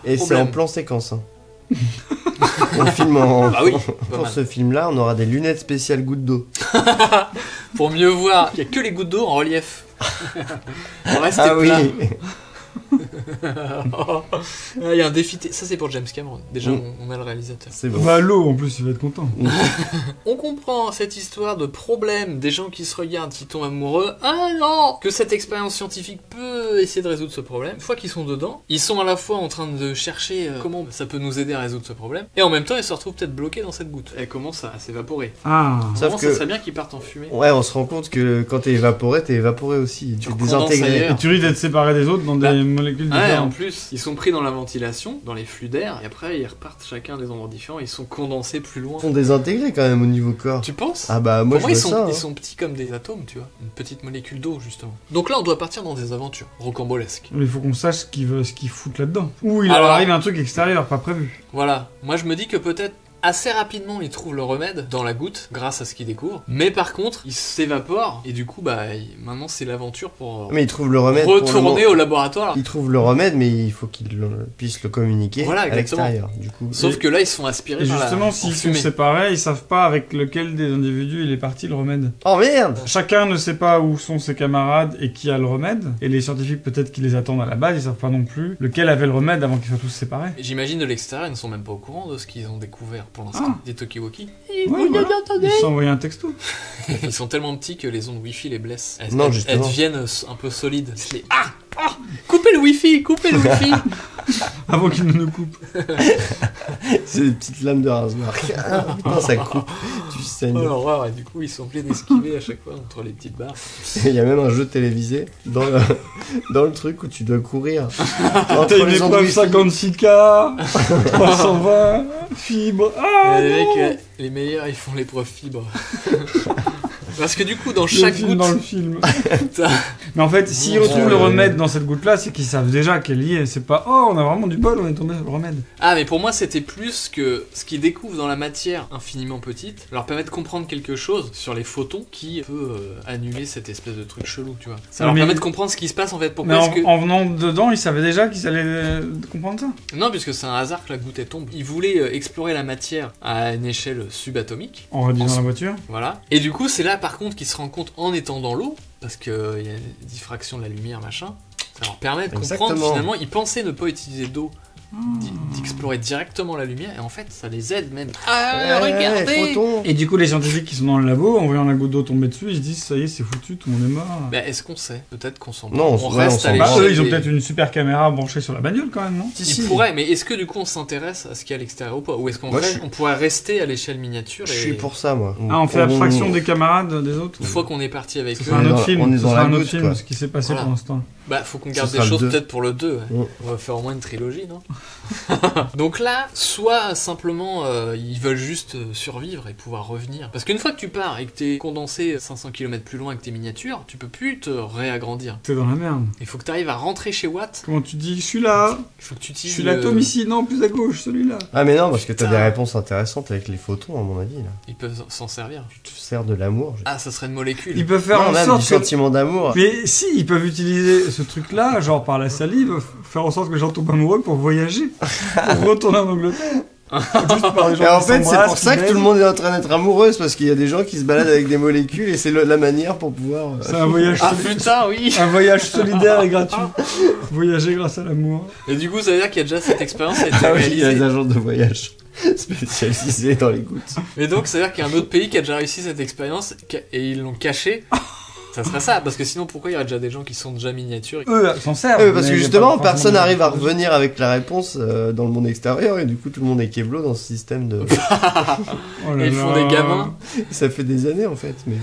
Et c'est Problème. en plan séquence. Hein. On filme en. Ah oui, pas Pour mal. ce film-là, on aura des lunettes spéciales gouttes d'eau. Pour mieux voir, il y a que les gouttes d'eau en relief. Le reste Ah est oui. plat. Il y a un défi. Ça, c'est pour James Cameron. Déjà, Mm. on a le réalisateur. C'est bon. Bah, l'eau, en plus, il va être content. On comprend cette histoire de problème des gens qui se regardent, qui tombent amoureux. Ah non, que cette expérience scientifique peut essayer de résoudre ce problème. Une fois qu'ils sont dedans, ils sont à la fois en train de chercher comment ça peut nous aider à résoudre ce problème, et en même temps, ils se retrouvent peut-être bloqués dans cette goutte. Elle commence à s'évaporer. Ah. Sauf Vraiment, que- ça serait bien qu'ils partent en fumée. Ouais, on se rend compte que quand t'es évaporé aussi. Tu es recondenses désintégré. ailleurs. Et tu risques d'être séparé des autres dans Bah, des molécules Ouais, en différentes. plus, ils sont pris dans la ventilation, dans les flux d'air, et après, ils repartent chacun des endroits différents, ils sont condensés plus loin. Ils sont désintégrés quand même au niveau corps. Tu penses? Ah bah moi Pour moi, je ils vois sont, ça. ils hein. sont petits comme des atomes, tu vois. Une petite molécule d'eau, justement. Donc là, on doit partir dans des aventures rocambolesques. Mais il faut qu'on sache ce qu'ils foutent là-dedans. Ou il Alors- leur arrive un truc extérieur, pas prévu. Voilà. Moi, je me dis que peut-être assez rapidement, il trouve le remède dans la goutte, grâce à ce qu'il découvre. Mais par contre, il s'évapore, et du coup, maintenant c'est l'aventure pour Mais il trouve le remède. retourner au laboratoire. Il trouve le remède, mais il faut qu'il puisse le communiquer Voilà, à exactement. l'extérieur. Du coup. Sauf que là, ils sont aspirés Et par justement, la s'ils sont fumée. séparés, ils savent pas avec lequel des individus il est parti le remède. Oh merde! Chacun ne sait pas où sont ses camarades et qui a le remède. Et les scientifiques, peut-être qu'ils les attendent à la base, ils savent pas non plus lequel avait le remède avant qu'ils soient tous séparés. J'imagine de l'extérieur, ils ne sont même pas au courant de ce qu'ils ont découvert pour l'instant. Ah. Des Tokiwoki. Ouais, voilà. Ils se sont envoyés un texto. Ils sont tellement petits que les ondes Wi-Fi les blessent. Non, elles justement. deviennent un peu solides. Coupez le Wi-Fi, coupez le Wi-Fi. Avant qu'ils ne nous coupent. C'est des petites lames de rasoir. Ah, putain, ça coupe. Tu saignes. Oh l'horreur, et du coup ils sont obligés d'esquiver à chaque fois entre les petites barres. Il y a même un jeu télévisé dans le truc où tu dois courir. T'as une les ondes épreuve Wi-Fi. 56K, 320, fibres. Ah, Et les non. mecs, les meilleurs, ils font l'épreuve fibre. Parce que du coup, dans Le chaque film goutte, dans le film. t'as- Mais en fait, s'ils Bon, retrouvent le ouais. remède dans cette goutte-là, c'est qu'ils savent déjà qu'elle y est. C'est pas, oh, on a vraiment du bol, on est tombé sur le remède. Ah, mais pour moi, c'était plus que ce qu'ils découvrent dans la matière infiniment petite leur permet de comprendre quelque chose sur les photons qui peut annuler cette espèce de truc chelou, tu vois. Ça Ouais, leur mais- permet de comprendre ce qui se passe en fait. Mais Pourquoi est-ce que... en venant dedans, ils savaient déjà qu'ils allaient comprendre ça. Non, puisque c'est un hasard que la goutte elle tombe. Ils voulaient explorer la matière à une échelle subatomique. En réduisant la voiture. Voilà. Et du coup, c'est là par contre qu'ils se rendent compte en étant dans l'eau, parce qu'il y a une diffraction de la lumière, machin. Ça leur permet de comprendre Exactement. finalement, ils pensaient ne pas utiliser d'eau, d'explorer directement la lumière, et en fait, ça les aide même. Ah, regardez photons. Et du coup, les scientifiques qui sont dans le labo, en voyant la goutte d'eau tomber dessus, ils se disent, ça y est, c'est foutu, tout le monde est mort. Bah, est-ce qu'on sait? Peut-être qu'on s'en Non, on ouais, reste on à s'en Bah, l'échelle eux, ils ont des- peut-être une super caméra branchée sur la bagnole quand même, non? Si, Ils si. pourraient, mais est-ce que du coup on s'intéresse à ce qu'il y a à l'extérieur ou pas? Ou est-ce qu'on Moi, on pourrait rester à l'échelle miniature Je et suis pour ça, moi. Ah, on fait abstraction des camarades des autres? une fois qu'on est parti avec Ce eux, sera un On est autre dans- film, on est ce dans sera la un autre goutte, film, quoi. ce qui s'est passé Voilà. pour l'instant. bah faut qu'on Ce garde des sera le choses 2. peut-être pour le 2. Ouais. Mm. On va faire au moins une trilogie, non? Donc là, soit simplement ils veulent juste survivre et pouvoir revenir. Parce qu'une fois que tu pars et que t'es condensé 500 km plus loin avec tes miniatures, tu peux plus te réagrandir. T'es dans la merde. Il faut que tu arrives à rentrer chez Watt. Comment tu dis, je suis là, Il faut que tu je utilises suis l'atome ici, non, plus à gauche, celui-là. Ah, mais non, parce que t'as Putain. des réponses intéressantes avec les photons, à mon avis. Là. Ils peuvent s'en servir. Tu te sers de l'amour. Ah, ça serait une molécule. Ils peuvent faire Non, en même sorte du que... sentiment d'amour. Mais si, ils peuvent utiliser ce truc-là, genre par la salive, faire en sorte que les gens tombent amoureux pour voyager, pour retourner en Angleterre. Juste par les gens Et en qui fait, c'est s'embrassent, pour qui ça que tout le baisent. monde est en train d'être amoureuse, parce qu'il y a des gens qui se baladent avec des molécules et c'est la manière pour pouvoir. C'est un voyage, Ah putain, oui. un voyage solidaire et gratuit. Voyager grâce à l'amour. Et du coup, ça veut dire qu'il y a déjà cette expérience qui a été Ah oui, il y a réalisée. des agents de voyage spécialisés dans les gouttes. Et donc, ça veut dire qu'il y a un autre pays qui a déjà réussi cette expérience et ils l'ont caché. Ça serait ça, parce que sinon, pourquoi il y aurait déjà des gens qui sont déjà miniatures? Eux s'en servent. Ouais, parce mais que il y a justement, pas personne forcément n'arrive à de- revenir avec la réponse dans le monde extérieur et du coup, tout le monde est keblo dans ce système de. Oh là Et ils font là. des gamins. Ça fait des années en fait, mais.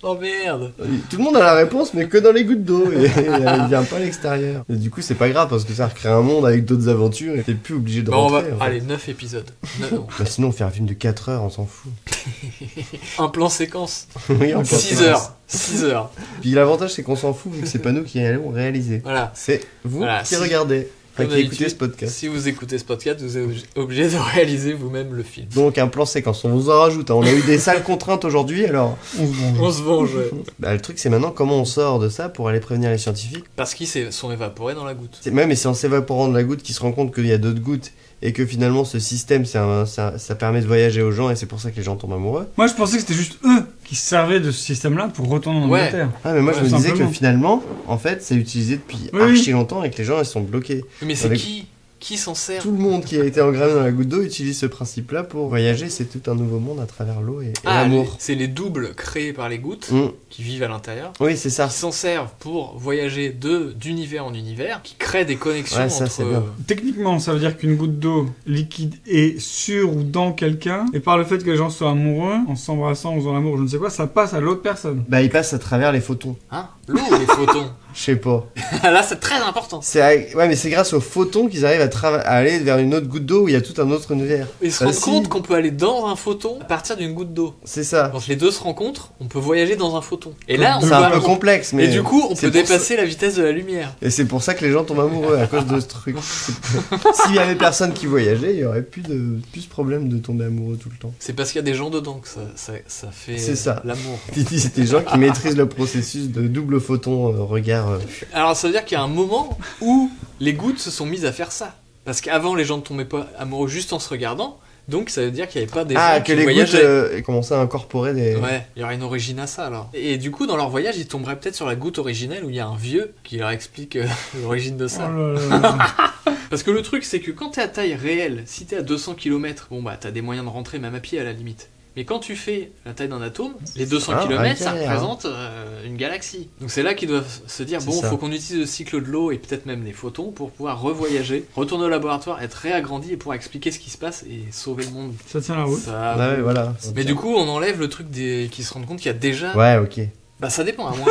Oh merde. Tout le monde a la réponse, mais que dans les gouttes d'eau et il vient pas à l'extérieur. Et du coup, c'est pas grave parce que ça recrée un monde avec d'autres aventures et t'es plus obligé de Bon, on va... rentrer. en fait. Allez, 9 épisodes. Bah, sinon, on fait un film de 4 heures, on s'en fout. Un plan séquence. Oui, en 6 heures. 6 heures. Puis l'avantage, c'est qu'on s'en fout vu que c'est pas nous qui allons réaliser. Voilà. C'est vous Voilà, qui si- regardez, enfin, Comme qui écoutez d'habitude, ce podcast. Si vous écoutez ce podcast, vous êtes obligé de réaliser vous-même le film. Donc, un plan séquence, on vous en rajoute. Hein. On a eu des sales contraintes aujourd'hui, alors. On se venge. On se venge. Bah, le truc, c'est maintenant comment on sort de ça pour aller prévenir les scientifiques. Parce qu'ils sont évaporés dans la goutte. C'est même, et c'est en s'évaporant de la goutte qu'ils se rend compte qu'il y a d'autres gouttes et que finalement, ce système, ça permet de voyager aux gens et c'est pour ça que les gens tombent amoureux. Moi, je pensais que c'était juste eux qui se servaient de ce système-là pour retourner en Ouais. Angleterre. Ah, mais moi, Ouais, je me disais simplement. que finalement, en fait, c'est utilisé depuis Oui, archi oui. longtemps et que les gens, ils sont bloqués. Mais c'est Avec- qui s'en sert? Tout le monde qui a été engrammé dans la goutte d'eau utilise ce principe-là pour voyager. C'est tout un nouveau monde à travers l'eau et Ah, l'amour. c'est les doubles créés par les gouttes Mm. qui vivent à l'intérieur. Oui, c'est ça. Qui s'en servent pour voyager d'univers en univers, qui créent des connexions Ouais, ça, entre. c'est bien. Techniquement, ça veut dire qu'une goutte d'eau liquide est sur ou dans quelqu'un, et par le fait que les gens soient amoureux, en s'embrassant, en faisant l'amour, je ne sais quoi, ça passe à l'autre personne. Bah, il passe à travers les photons. Hein? L'eau ou les photons? Je sais pas. Là, c'est très important. Ouais, mais c'est grâce aux photons qu'ils arrivent à aller vers une autre goutte d'eau où il y a tout un autre univers. Ils se Bah, rendent si. compte qu'on peut aller dans un photon à partir d'une goutte d'eau. C'est ça. Quand les deux se rencontrent, on peut voyager dans un photon. Et là, on C'est peut un peu complexe, mais. Et du coup, on c'est peut pour dépasser la vitesse de la lumière. Et c'est pour ça que les gens tombent amoureux à cause de ce truc. S'il y avait personne qui voyageait, il y aurait plus ce problème de tomber amoureux tout le temps. C'est parce qu'il y a des gens dedans que ça fait C'est ça. l'amour. C'est des gens qui maîtrisent le processus de double photon regard. Alors ça veut dire qu'il y a un moment où les gouttes se sont mises à faire ça. Parce qu'avant, les gens ne tombaient pas amoureux juste en se regardant. Donc ça veut dire qu'il n'y avait pas des gens que qui les voyageaient. gouttes commençaient à incorporer des. Ouais, il y aurait une origine à ça alors. Et du coup, dans leur voyage, ils tomberaient peut-être sur la goutte originelle où il y a un vieux qui leur explique l'origine de ça. Oh là là. Parce que le truc, c'est que quand t'es à taille réelle, si t'es à 200 km, bon bah t'as des moyens de rentrer même à pied à la limite. Mais quand tu fais la taille d'un atome, les 200 km, ça représente une galaxie. Donc c'est là qu'ils doivent se dire, bon, faut qu'on utilise le cycle de l'eau et peut-être même les photons pour pouvoir revoyager, retourner au laboratoire, être réagrandi et pouvoir expliquer ce qui se passe et sauver le monde. Ça tient la route. Ouais, voilà. Mais du coup, on enlève le truc qui se rendent compte qu'il y a déjà... Ouais, ok. Bah ça dépend, à moins...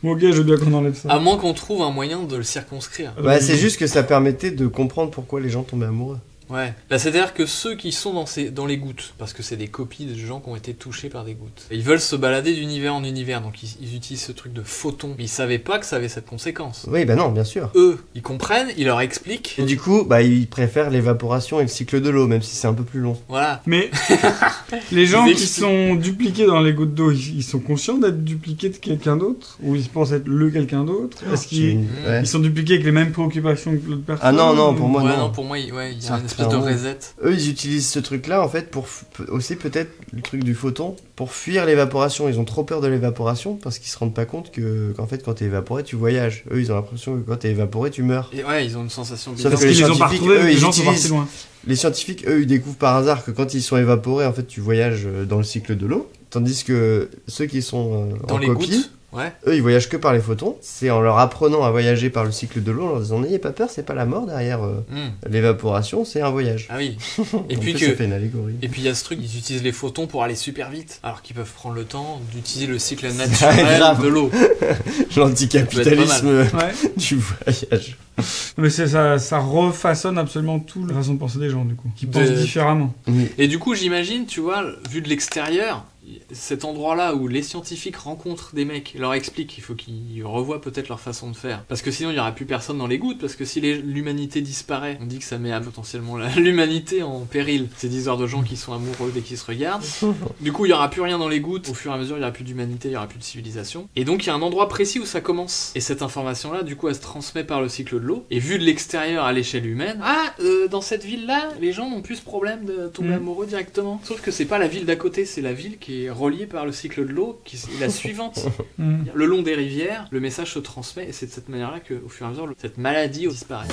Bon, ok, je veux bien qu'on enlève ça. À moins qu'on trouve un moyen de le circonscrire. Ouais, c'est juste que ça permettait de comprendre pourquoi les gens tombaient amoureux. Ouais. Bah, c'est-à-dire que ceux qui sont dans les gouttes, parce que c'est des copies de gens qui ont été touchés par des gouttes, ils veulent se balader d'univers en univers, donc ils utilisent ce truc de photon. Mais ils savaient pas que ça avait cette conséquence. Oui, bah non, bien sûr. Eux, ils comprennent, ils leur expliquent. Et du coup, bah ils préfèrent l'évaporation et le cycle de l'eau, même si c'est un peu plus long. Voilà. Mais les gens Ils qui expliquent. sont dupliqués dans les gouttes d'eau, ils sont conscients d'être dupliqués de quelqu'un d'autre? Ou ils pensent être le quelqu'un d'autre? Est-ce qu'ils Ouais. ils sont dupliqués avec les mêmes préoccupations que l'autre personne? Ah non, pour moi, Ouais, non. non, pour moi, il y a Ça une espèce de refait un reset. Eux, ils utilisent ce truc-là, en fait, pour aussi peut-être le truc du photon, pour fuir l'évaporation. Ils ont trop peur de l'évaporation parce qu'ils se rendent pas compte qu'en fait, quand t'es évaporé, tu voyages. Eux, ils ont l'impression que quand t'es évaporé, tu meurs. Et ouais, ils ont une sensation Sauf bizarre. Parce que les qu'ils les ont pas scientifiques, retrouvés, eux, les ils gens sont utilisent- partis loin. Les scientifiques, eux, ils découvrent par hasard que quand ils sont évaporés, en fait, tu voyages dans le cycle de l'eau. Tandis que ceux qui sont Dans en les coquille, gouttes. Ouais. eux, ils voyagent que par les photons. C'est en leur apprenant à voyager par le cycle de l'eau, en leur disant n'ayez pas peur, c'est pas la mort derrière l'évaporation, c'est un voyage. Ah oui. Et En puis plus, ça fait une allégorie. Et puis il y a ce truc, ils utilisent les photons pour aller super vite, alors qu'ils peuvent prendre le temps d'utiliser le cycle Ouais, naturel grave. de l'eau. L'anticapitalisme Ouais. du voyage. Mais ça refaçonne absolument toute la façon de penser des gens, du coup. Qui pensent De- différemment. Oui. Et du coup, j'imagine, tu vois, vu de l'extérieur, cet endroit-là où les scientifiques rencontrent des mecs, leur expliquent, il faut qu'ils revoient peut-être leur façon de faire. Parce que sinon, il n'y aura plus personne dans les gouttes, parce que si l'humanité disparaît, on dit que ça met potentiellement l'humanité en péril. C'est des histoires de gens qui sont amoureux dès qu'ils se regardent. Du coup, il n'y aura plus rien dans les gouttes. Au fur et à mesure, il n'y aura plus d'humanité, il n'y aura plus de civilisation. Et donc, il y a un endroit précis où ça commence. Et cette information-là, du coup, elle se transmet par le cycle de l'eau. Et vu de l'extérieur à l'échelle humaine, dans cette ville-là, les gens n'ont plus ce problème de tomber amoureux directement. Sauf que c'est pas la ville d'à côté, c'est la ville qui est reliée par le cycle de l'eau, qui est la suivante. Le long des rivières, le message se transmet, et c'est de cette manière-là qu'au fur et à mesure, cette maladie disparaît.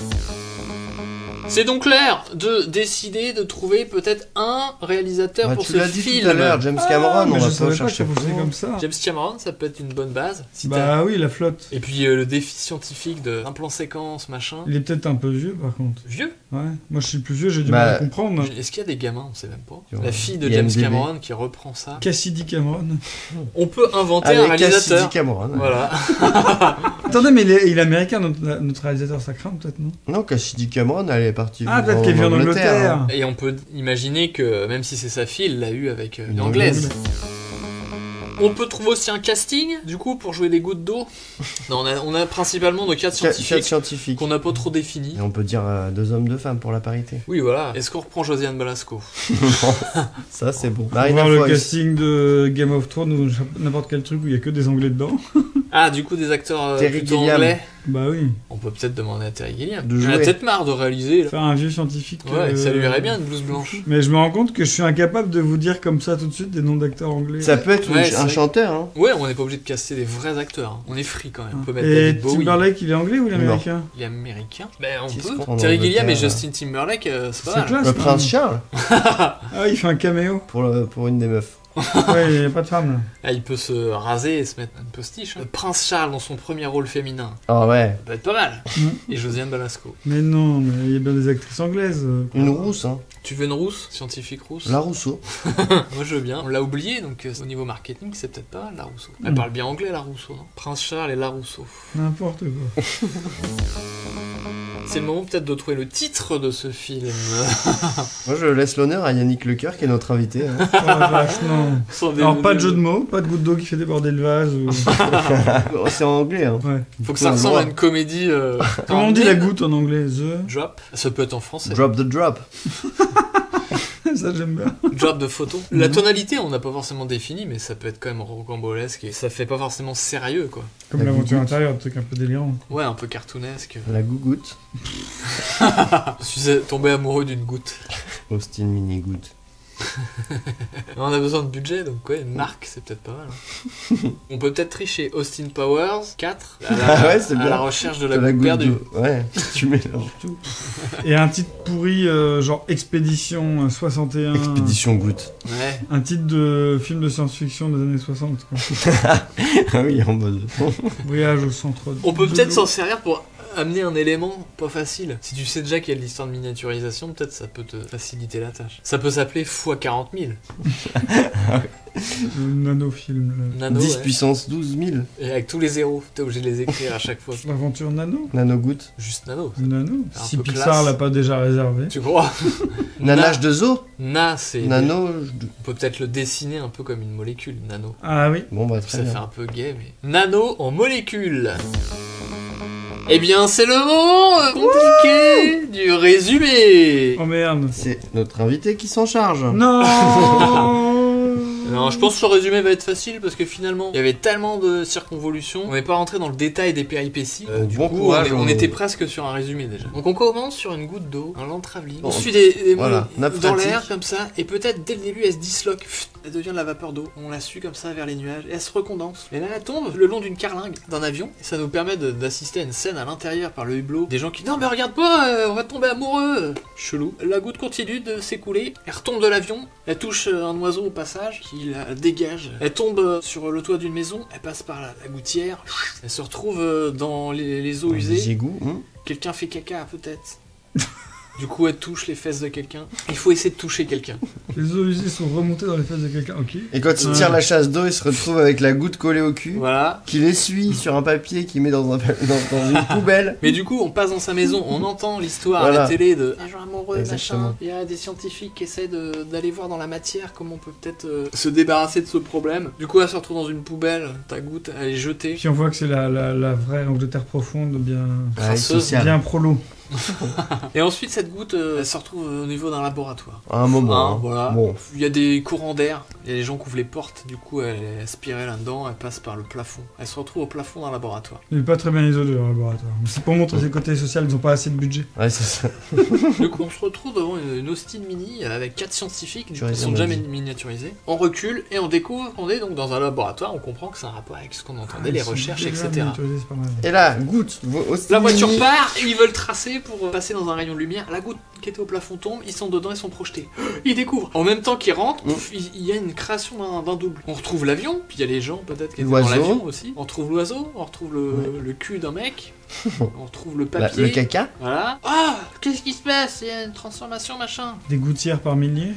C'est donc l'heure de décider de trouver peut-être un réalisateur Bah, pour tu ce l'as dit film. tout à l'heure, James Cameron, on mais va je savais pas pas que chercher ça fonctionnait plus comme ça. James Cameron, ça peut être une bonne base. Si t'as- Bah oui, la flotte. Et puis le défi scientifique de un plan séquence, machin. Il est peut-être un peu vieux, par contre. Vieux. Ouais. Moi, je suis plus vieux, j'ai du Bah, mal à comprendre. Est-ce qu'il y a des gamins, on sait même pas. Ouais. La fille de Il y a James MDB. Cameron qui reprend ça. Cassidy Cameron. On peut inventer un Avec Cassidy réalisateur. Cameron. Voilà. Attendez, mais il est américain, notre réalisateur, ça craint peut-être, non? Non, Cassidy Cameron, elle est partie. Ah, peut-être en qu'elle vit en Angleterre. Angleterre. Et on peut imaginer que même si c'est sa fille, il l'a eu avec une Une anglaise. Anglaise. On peut trouver aussi un casting, du coup, pour jouer des gouttes d'eau. Non, on a principalement nos quatre Quatre scientifiques scientifiques. qu'on n'a pas trop définis. Et on peut dire 2 hommes, 2 femmes pour la parité. Oui, voilà. Est-ce qu'on reprend Josiane Balasco? Ça, c'est bon. On Marina va voir le Foïs. casting de Game of Thrones ou n'importe quel truc où il y a que des Anglais dedans. Ah, du coup, des acteurs Terry plutôt Gilliam. anglais. Bah oui. On peut peut-être demander à Terry Gilliam. De Il en a jouer. peut-être marre de réaliser. Là. Faire un vieux scientifique. Ouais, ça lui irait bien une blouse blanche. Mais je me rends compte que je suis incapable de vous dire comme ça tout de suite des noms d'acteurs anglais. Ça peut être Ouais, c'est un vrai. chanteur, hein. Ouais, on n'est pas obligé de caster des vrais acteurs. hein. On est free quand même. On peut mettre Et David Bowie. Timberlake, il est anglais ou il est Non. américain? Il est américain. Ben on Qui se peut. compte en Terry Gilliam et Angleterre, Justin Timberlake, c'est pas C'est mal. classe. Le non prince Charles, Ah, il fait un caméo. pour une des meufs. Ouais, il n'y a pas de femme là. Ah, il peut se raser et se mettre une postiche. Hein. Le Prince Charles dans son premier rôle féminin. Ah ouais. Ça peut être pas mal. Mm. Et Josiane Balasco. Mais non, mais il y a bien des actrices anglaises. Une rousse, hein. Tu veux une rousse? Scientifique rousse? La Rousseau. Moi je veux bien. On l'a oublié, donc au niveau marketing, c'est peut-être pas mal, la Rousseau. Elle parle bien anglais, la Rousseau, non? Prince Charles et la Rousseau. N'importe quoi. C'est le moment peut-être de trouver le titre de ce film. Moi, je laisse l'honneur à Yannick Lecoeur, qui est notre invité. Hein. Oh la vache, non. Sans Alors, pas de jeu de mots. mots, pas de goutte d'eau qui fait déborder le vase. Ou... Oh, c'est en anglais, hein. Ouais. Faut que ça ressemble à une comédie. Comment on dit la goutte en anglais? The. Drop. Ça peut être en français. Drop the drop. Ça, j'aime bien. Drop de photo. La tonalité, on n'a pas forcément défini, mais ça peut être quand même rocambolesque et ça fait pas forcément sérieux, quoi. Comme La l'aventure gougoute. intérieure, un truc un peu délirant. Ouais, un peu cartoonesque. La gougoute. Je suis tombé amoureux d'une goutte. Austin Mini Goutte. On a besoin de budget, donc ouais, une marque, c'est peut-être pas mal. Hein. On peut peut-être tricher Austin Powers 4 à la, Ah ouais, c'est à bien. la recherche de la De goutte perdue. d'eau. Ouais, tu mélanges tout. Et un titre pourri, genre Expédition 61. Expédition Goutte. Ouais. Un titre de film de science-fiction des années 60. Quoi. Ah oui, en mode. Voyage au centre. On peut de peut-être l'eau. s'en servir pour amener un élément pas facile. Si tu sais déjà qu'il y a de l'histoire de miniaturisation, peut-être ça peut te faciliter la tâche. Ça peut s'appeler x40 000. Le nanofilm. Nano, 10 ouais. puissance 12 000. Et avec tous les zéros, t'es obligé de les écrire à chaque fois. L'aventure nano. Nano Goutte. Juste nano. Nano. Un Si peu Pixar classe. l'a pas déjà réservé. Tu crois? Nanage de zoo. Na, c'est... Nano. On peut peut-être le dessiner un peu comme une molécule, nano. Ah oui. Bon, bah, très Ça fait bien. un peu gay, mais... Nano en molécule. Eh bien, c'est le moment compliqué du résumé. Oh merde. C'est notre invité qui s'en charge. Non. Non, je pense que le résumé va être facile parce que finalement, il y avait tellement de circonvolutions, on n'est pas rentré dans le détail des péripéties. Du bon coup, courage, on on- était presque sur un résumé déjà. Donc on commence sur une goutte d'eau, un lent travelling. Bon, On suit des voilà, mots nappe dans phréatique. l'air comme ça, et peut-être dès le début elle se disloque. Pfft, elle devient de la vapeur d'eau. On la suit comme ça vers les nuages et elle se recondense. Et là elle tombe le long d'une carlingue d'un avion et ça nous permet d'assister à une scène à l'intérieur par le hublot. Des gens qui non mais regarde pas, on va tomber amoureux. Chelou. La goutte continue de s'écouler. Elle retombe de l'avion. Elle touche un oiseau au passage qui la dégage. Elle tombe sur le toit d'une maison. Elle passe par la gouttière. Elle se retrouve dans les eaux Les usées. égouts. Quelqu'un fait caca peut-être. Du coup, elle touche les fesses de quelqu'un. Il faut essayer de toucher quelqu'un. Les eaux usées sont remontées dans les fesses de quelqu'un. Ok. Et quand il tire la chasse d'eau, il se retrouve avec la goutte collée au cul. Voilà. Qu'il essuie sur un papier qu'il met dans une poubelle. Mais du coup, on passe dans sa maison, on entend l'histoire à Voilà. la télé de un genre amoureux, Exactement. machin. Il y a des scientifiques qui essaient d'aller voir dans la matière comment on peut peut-être se débarrasser de ce problème. Du coup, elle se retrouve dans une poubelle, ta goutte, elle est jetée. Puis on voit que c'est la vraie Angleterre profonde, bien, Crasseuse. social. bien prolo. Et ensuite, cette goutte, elle se retrouve au niveau d'un laboratoire. À un moment. Hein, hein. voilà. Bon. Il y a des courants d'air, il y a des gens qui ouvrent les portes, du coup elle est aspirée là-dedans, elle passe par le plafond. Elle se retrouve au plafond d'un laboratoire. Il est pas très bien isolé le laboratoire. Mais c'est pour montrer ses côtés sociaux, ils ont pas assez de budget. Ouais, c'est ça. Du coup on se retrouve devant une Austin Mini avec 4 scientifiques qui Tu as sont raison, déjà Madi. miniaturisés. On recule et on découvre qu'on est donc dans un laboratoire, on comprend que c'est un rapport avec ce qu'on entendait, les Ils sont recherches, déjà etc. miniaturisés, c'est pas mal. Et là, goutte. La voiture part, et ils veulent tracer pour passer dans un rayon de lumière. La goutte qui était au plafond tombe, ils sont dedans, ils sont projetés. Ils découvrent. En même temps qu'ils rentrent, il y a une création d'un double. On retrouve l'avion, puis il y a les gens peut-être qui étaient dans L'oiseau. l'avion aussi. On retrouve l'oiseau, on retrouve le cul d'un mec, on retrouve le papier. Le caca. Voilà. Ah, qu'est-ce qui se passe? Il y a une transformation machin. Des gouttières par milliers.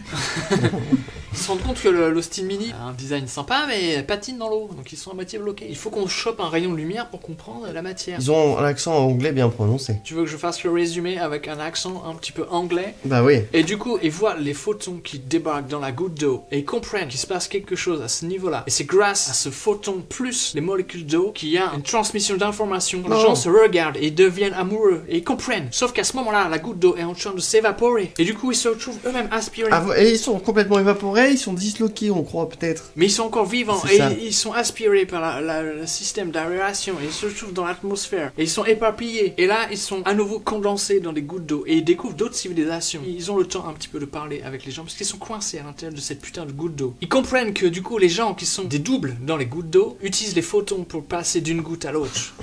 Ils se rendent compte que l'Austin Mini a un design sympa, mais elle patine dans l'eau, donc ils sont à moitié bloqués. Il faut qu'on chope un rayon de lumière pour comprendre la matière. Ils ont un accent anglais bien prononcé. Tu veux que je fasse le résumé avec un accent un petit peu anglais? Bah oui. Et du coup, ils voient les photons qui débarquent dans la goutte d'eau et ils comprennent qu'il se passe quelque chose à ce niveau-là. Et c'est grâce à ce photon plus les molécules d'eau qu'il y a une transmission d'informations. Les Oh. gens se regardent et deviennent amoureux et ils comprennent. Sauf qu'à ce moment-là, la goutte d'eau est en train de s'évaporer. Et du coup, ils se retrouvent eux-mêmes aspirés. Ah, et ils sont complètement évaporés, ils sont disloqués, on croit peut-être. Mais ils sont encore vivants C'est et ça. ils sont aspirés par le système d'aération et ils se retrouvent dans l'atmosphère et ils sont éparpillés. Et là, ils sont à nouveau condensés dans des gouttes d'eau et ils découvrent d'autres civilisations. Ils ont le temps un petit peu de parler avec les gens parce qu'ils sont coincés à l'intérieur de cette putain de goutte d'eau. Ils comprennent que du coup, les gens qui sont des doubles dans les gouttes d'eau utilisent les photons pour passer d'une goutte à l'autre.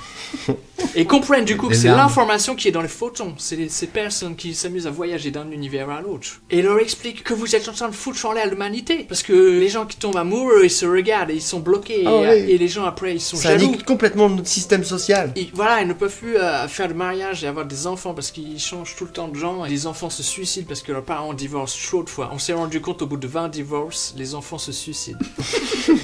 Et comprennent du coup que Les c'est larmes. l'information qui est dans les photons. C'est ces personnes qui s'amusent à voyager d'un univers à l'autre. Et leur expliquent que vous êtes en train de foutre en l'air l'humanité. Parce que les gens qui tombent amoureux, ils se regardent et ils sont bloqués. Ah oui. Et les gens après, ils sont Ça jaloux. nique complètement notre système social. Voilà, ils ne peuvent plus faire de mariage et avoir des enfants parce qu'ils changent tout le temps de genre. Et les enfants se suicident parce que leurs parents divorcent trop de fois. On s'est rendu compte au bout de 20 divorces, les enfants se suicident.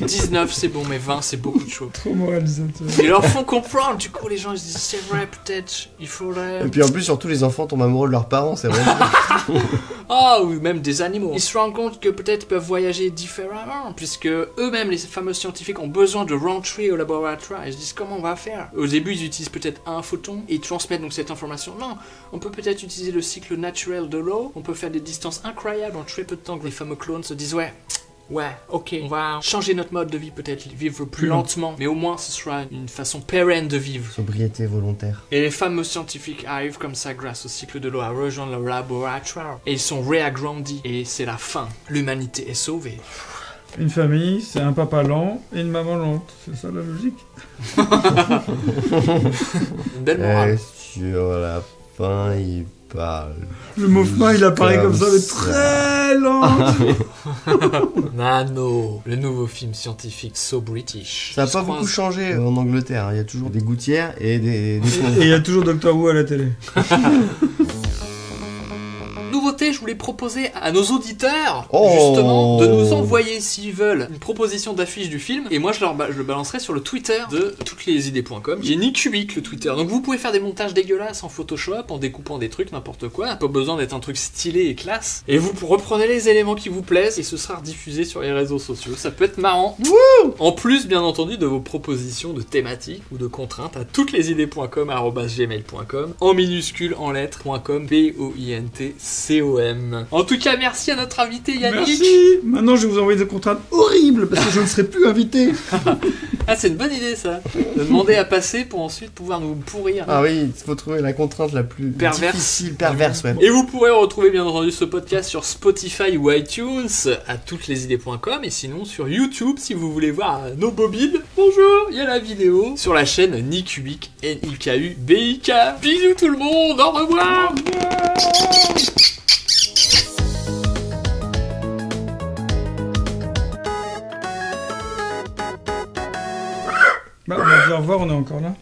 19 c'est bon, mais 20 c'est beaucoup de choses. Trop moralisateur. Ils leur font comprendre, du coup les gens ils se disent c'est vrai peut-être, il faudrait... Et puis en plus, surtout, les enfants tombent amoureux de leurs parents, c'est vrai. Ah, ou même des animaux. Ils se rendent compte que peut-être ils peuvent voyager différemment, puisque eux-mêmes, les fameux scientifiques, ont besoin de rentrer au laboratoire. Ils se disent comment on va faire. Au début, ils utilisent peut-être un photon et ils transmettent donc cette information. Non, on peut peut-être utiliser le cycle naturel de l'eau. On peut faire des distances incroyables en très peu de temps. Que les fameux clones se disent ouais, ok, on va changer notre mode de vie peut-être, vivre plus lentement, mais au moins ce sera une façon pérenne de vivre. Sobriété volontaire. Et les fameux scientifiques arrivent comme ça grâce au cycle de l'eau à rejoindre le laboratoire. Et ils sont réagrandis. Et c'est la fin. L'humanité est sauvée. Une famille, c'est un papa lent et une maman lente. C'est ça la logique. Une belle morale. Et sur la fin, il parle. Le Mothman, il apparaît comme ça, mais ça. très lent. Nano, le nouveau film scientifique So British. Ça n'a Ils pas se beaucoup croisent. changé en Angleterre. Il y a toujours des gouttières et des ponts. Et il y a toujours Doctor Who à la télé. Nouveauté, je voulais proposer à nos auditeurs, Oh. justement, de nous envoyer, s'ils veulent, une proposition d'affiche du film. Et moi, je le balancerai sur le Twitter de toutes-les-idées.com. J'ai ni cubique le Twitter. Donc vous pouvez faire des montages dégueulasses en Photoshop, en découpant des trucs, n'importe quoi. Pas besoin d'être un truc stylé et classe. Et vous reprenez les éléments qui vous plaisent et ce sera rediffusé sur les réseaux sociaux. Ça peut être marrant. En plus, bien entendu, de vos propositions de thématiques ou de contraintes à toutes-les-idées.com@gmail.com en minuscule, en lettres, .com, POINTCOM. En tout cas, merci à notre invité Yannick. Merci. Maintenant, je vais vous envoyer des contraintes horribles parce que je ne serai plus invité. Ah, c'est une bonne idée ça. De demander à passer pour ensuite pouvoir nous pourrir. Ah oui, il faut trouver la contrainte la plus Perverse. difficile, perverse, ouais. Et vous pourrez retrouver bien entendu ce podcast sur Spotify ou iTunes à toutes-les-idées.com et sinon sur YouTube si vous voulez voir nos bobines. Bonjour, il y a la vidéo sur la chaîne Nicubic, NIKUBIK. Bisous tout le monde, au revoir. Bah, on va dire au revoir, on est encore là.